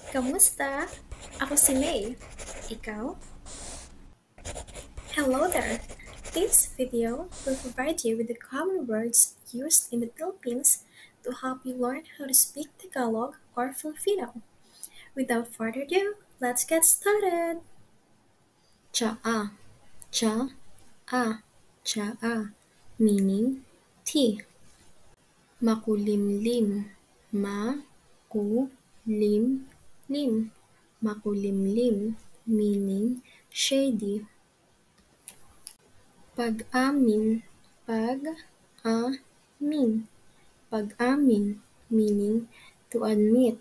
Kamusta? Ako si May. Ikaw? Hello there! This video will provide you with the common words used in the Philippines to help you learn how to speak Tagalog or Filipino. Without further ado, let's get started! Cha-a, cha-a, cha-a, meaning tea. Makulimlim, ma-ku-lim-lim, makulimlim, meaning shady. Pag-amin, pag-amin, pag-amin, meaning to admit.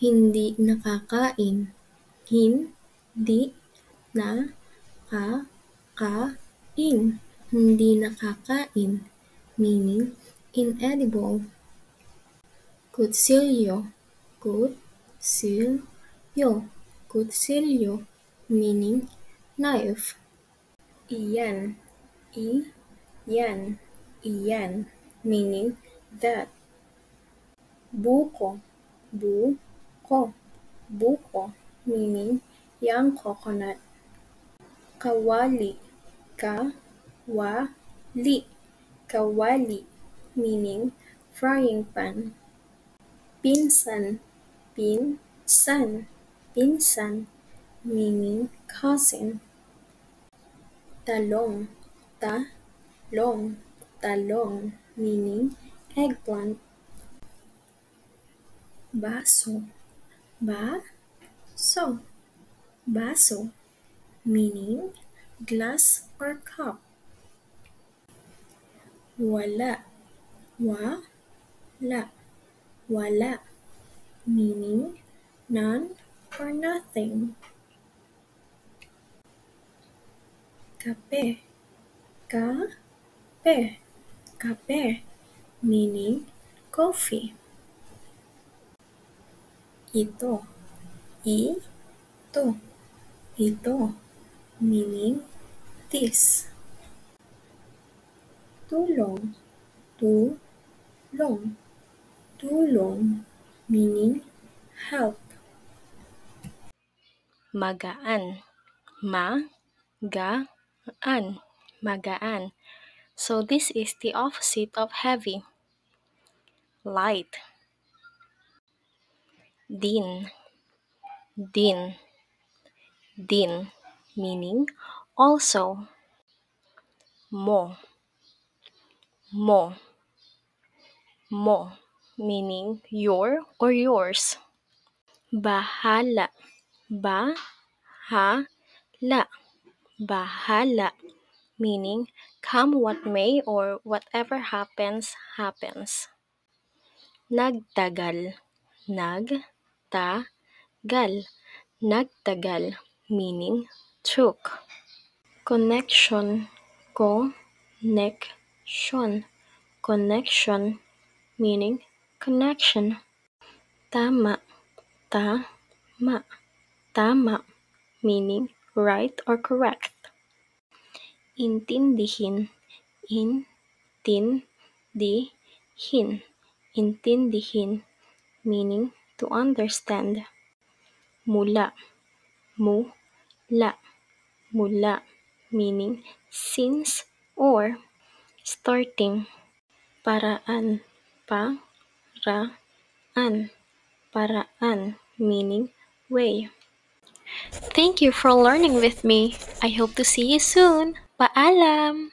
Hindi nakakain, hindi na-ka-kain, hindi nakakain, meaning inedible. Kutsilyo, kutsilyo, kutsilyo, meaning knife. Iyan, iyan, meaning that. Buko, buko, meaning young coconut. Kawali, kawali, meaning frying pan. Pinsan, pinsan, meaning cousin. Talong, talong, meaning eggplant. Baso, baso, meaning glass or cup. Wala, wala, meaning none or nothing. Kape, meaning coffee. Ito, meaning this. Tulong, meaning help. Magaan, magaan. So this is the opposite of heavy. Light. Din, meaning also. Mo, meaning your or yours. Bahala, bahala, meaning come what may or whatever happens. Nagtagal, meaning took. Connection, meaning connection. Tama, meaning right or correct. Intindihin, meaning to understand. Mula, meaning since or starting. Paraan, meaning way. Thank you for learning with me. I hope to see you soon. Paalam!